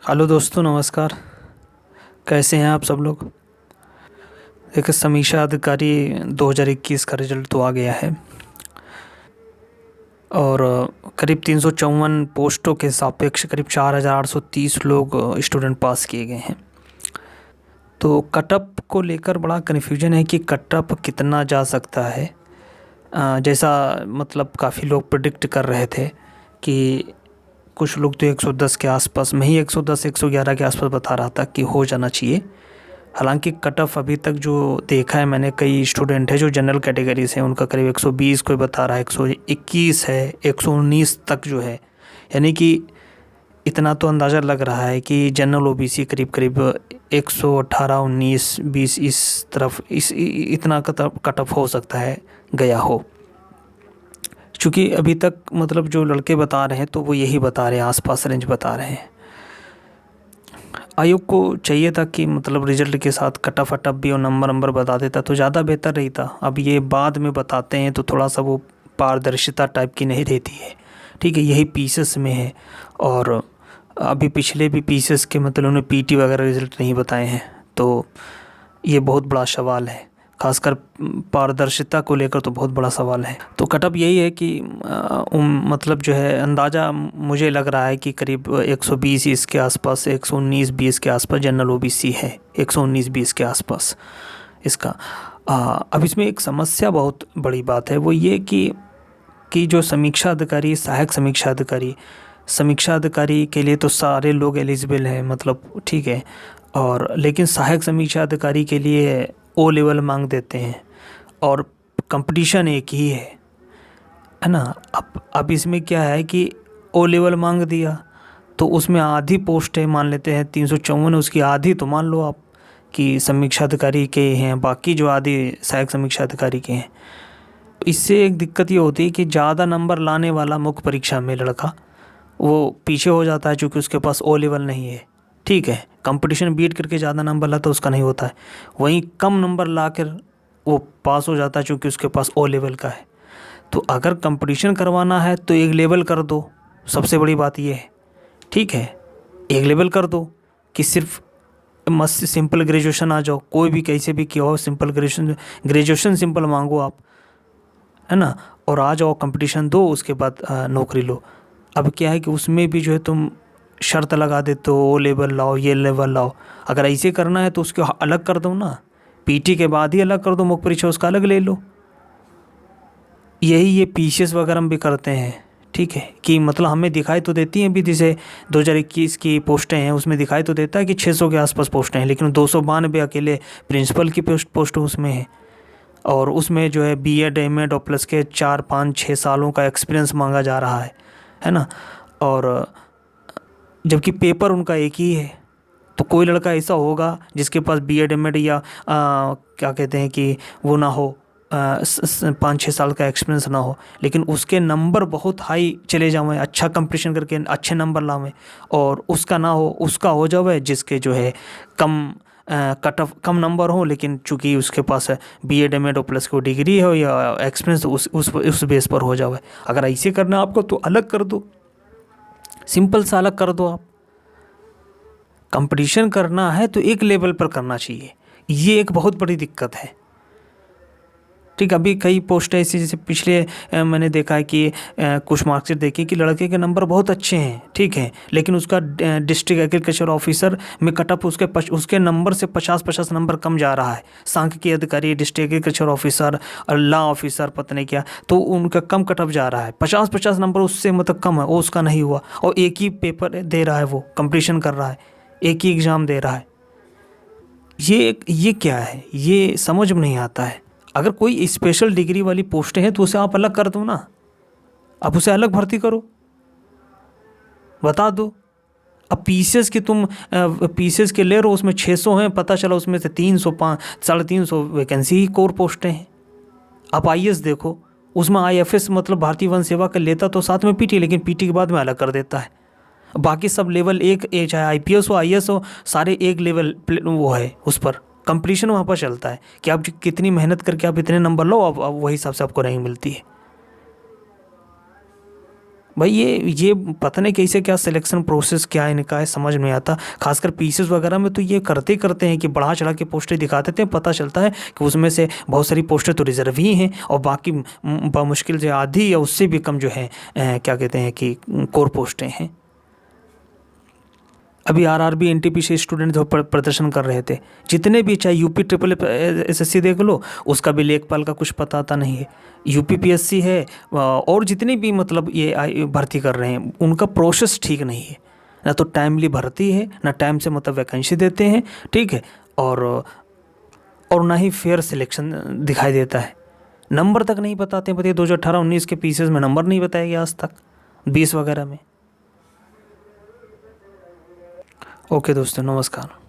Hello दोस्तों, नमस्कार। कैसे हैं आप सब लोग। एक समीक्षा अधिकारी 2021 का रिजल्ट तो आ गया है और करीब 354 पोस्टों के सापेक्ष करीब 4830 लोग स्टूडेंट पास किए गए हैं। तो कटअप को लेकर बड़ा कन्फ्यूजन है कि कटअप कितना जा सकता है। जैसा मतलब काफ़ी लोग प्रिडिक्ट कर रहे थे कि कुछ लोग तो 110 के आसपास में ही 110 111 के आसपास बता रहा था कि हो जाना चाहिए। हालांकि कट ऑफ अभी तक जो देखा है मैंने, कई स्टूडेंट है जो जनरल कैटेगरी से, उनका करीब 120 कोई बता रहा है, 121 है, 119 तक जो है। यानी कि इतना तो अंदाज़ा लग रहा है कि जनरल ओबीसी करीब करीब 118 19 20 इस तरफ इतना कट ऑफ हो सकता है गया हो। चूँकि अभी तक मतलब जो लड़के बता रहे हैं तो वो यही बता रहे हैं, आसपास रेंज बता रहे हैं। आयोग को चाहिए था कि मतलब रिजल्ट के साथ कटअप अटअप भी और नंबर बता देता तो ज़्यादा बेहतर रही था। अब ये बाद में बताते हैं तो थोड़ा सा वो पारदर्शिता टाइप की नहीं रहती है। ठीक है, यही पीसेस में है। और अभी पिछले भी पीसेस के मतलब उन्होंने पीटी वगैरह रिजल्ट नहीं बताए हैं, तो ये बहुत बड़ा सवाल है। खासकर पारदर्शिता को लेकर तो बहुत बड़ा सवाल है। तो कटअप यही है कि मतलब जो है अंदाज़ा मुझे लग रहा है कि करीब 120 इसके आसपास, 119-20 के आसपास जनरल ओबीसी है, 119-20 के आसपास इसका। अब इसमें एक समस्या, बहुत बड़ी बात है, वो ये कि जो समीक्षा अधिकारी, सहायक समीक्षा अधिकारी के लिए तो सारे लोग एलिजिबल हैं, मतलब ठीक है। और लेकिन सहायक समीक्षा अधिकारी के लिए ओ लेवल मांग देते हैं और कंपटीशन एक ही है ना। अब इसमें क्या है कि ओ लेवल मांग दिया तो उसमें आधी पोस्ट है, मान लेते हैं 354, उसकी आधी तो मान लो आप कि समीक्षा अधिकारी के हैं, बाकी जो आधी सहायक समीक्षा अधिकारी के हैं। इससे एक दिक्कत ये होती है कि ज़्यादा नंबर लाने वाला मुख्य परीक्षा में लड़का वो पीछे हो जाता है, क्योंकि उसके पास ओ लेवल नहीं है। ठीक है, कंपटीशन बीट करके ज़्यादा नंबर लाता उसका नहीं होता है, वहीं कम नंबर ला कर वो पास हो जाता है क्योंकि उसके पास ओ लेवल का है। तो अगर कंपटीशन करवाना है तो एक लेवल कर दो, सबसे बड़ी बात ये है। ठीक है, एक लेवल कर दो कि सिर्फ मस्त सिंपल ग्रेजुएशन आ जाओ, कोई भी कैसे भी किया हो, सिंपल ग्रेजुएशन सिंपल मांगो आप, है ना, और आ जाओ, कंपटीशन दो, उसके बाद नौकरी लो। अब क्या है कि उसमें भी जो है तुम शर्त लगा देते हो, ओ लेवल लाओ, ये लेवल लाओ। अगर ऐसे करना है तो उसको अलग कर दो ना, पीटी के बाद ही अलग कर दो, मुख्य परीक्षा उसका अलग ले लो। यही ये पीसीएस वगैरह भी करते हैं। ठीक है, कि मतलब हमें दिखाई तो देती हैं भी, जैसे 2021 की पोस्टें हैं उसमें दिखाई तो देता है कि 600 के आसपास पोस्टें हैं, लेकिन 292 अकेले प्रिंसिपल की पोस्ट उसमें है। और उसमें जो है बीएड एमएड और प्लस के 4 5 6 सालों का एक्सपीरियंस मांगा जा रहा है ना। और जबकि पेपर उनका एक ही है। तो कोई लड़का ऐसा होगा जिसके पास बीएड एमएड या क्या कहते हैं कि वो ना हो, 5 6 साल का एक्सपीरियंस ना हो, लेकिन उसके नंबर बहुत हाई चले जावें, अच्छा कंपटीशन करके अच्छे नंबर लावें, और उसका ना हो, उसका हो जावे जिसके जो है कम कट ऑफ कम नंबर हो, लेकिन चूंकि उसके पास बीएड एमएड और प्लस को डिग्री हो या एक्सपीरियंस उस बेस पर हो जावे। अगर ऐसे करना है आपको तो अलग कर दो, सिंपल सा अलग कर दो। आप कंपटीशन करना है तो एक लेवल पर करना चाहिए, ये एक बहुत बड़ी दिक्कत है। ठीक, अभी कई पोस्ट ऐसी, जैसे पिछले मैंने देखा है कि कुछ मार्कशीट देखी कि लड़के के नंबर बहुत अच्छे हैं, ठीक है, लेकिन उसका डिस्ट्रिक्ट एग्रीकल्चर ऑफिसर में कटअप उसके नंबर से 50 नंबर कम जा रहा है। सांख्यिकी अधिकारी, डिस्ट्रिक्ट एग्रीकल्चर ऑफिसर और लॉ ऑफिसर पता नहीं क्या, तो उनका कम कटअप जा रहा है, 50 नंबर उससे मतलब कम है, वो उसका नहीं हुआ, और एक ही पेपर दे रहा है, वो कंपटीशन कर रहा है, एक ही एग्ज़ाम दे रहा है। ये क्या है, ये समझ में नहीं आता है। अगर कोई स्पेशल डिग्री वाली पोस्टें हैं तो उसे आप अलग कर दो ना, आप उसे अलग भर्ती करो, बता दो। अब पीसीएस की तुम पीसीएस के ले रहे हो, उसमें 600 हैं, पता चला उसमें से 300 350 वैकेंसी ही कोर पोस्टें हैं। आप आईएएस देखो, उसमें आईएफएस मतलब भारतीय वन सेवा का लेता तो साथ में पीटी, लेकिन पीटी के बाद में अलग कर देता है। बाकी सब लेवल एक, चाहे आईपीएस हो आईएएस हो, सारे एक लेवल वो है, उस पर कंपटीशन वहाँ पर चलता है कि आप कितनी मेहनत करके आप इतने नंबर लो, अब वही हिसाब से आपको रैंक मिलती है। भाई ये पता नहीं कैसे क्या सिलेक्शन प्रोसेस क्या इनका है, समझ में आता। खासकर पीसेस वगैरह में तो ये करते हैं कि बढ़ा चढ़ा के पोस्टें दिखा देते हैं, पता चलता है कि उसमें से बहुत सारी पोस्टें तो रिजर्व ही हैं और बाकी बमुश्किल से आधी या उससे भी कम जो है क्या कहते हैं कि कोर पोस्टें हैं। अभी आरआरबी एनटीपीसी स्टूडेंट जो प्रदर्शन कर रहे थे, जितने भी, चाहे यूपी ट्रिपल एसएससी देख लो, उसका भी लेखपाल का कुछ पता आता नहीं है। यूपी पीएससी है और जितने भी मतलब ये भर्ती कर रहे हैं, उनका प्रोसेस ठीक नहीं है। ना तो टाइमली भर्ती है, ना टाइम से मतलब वैकेंसी देते हैं, ठीक है, और ना ही फेयर सिलेक्शन दिखाई देता है। नंबर तक नहीं बताते हैं। बताइए 2018-19 के पीसेस में नंबर नहीं बताया गया आज तक, 20 वगैरह में। ओके दोस्तों, नमस्कार।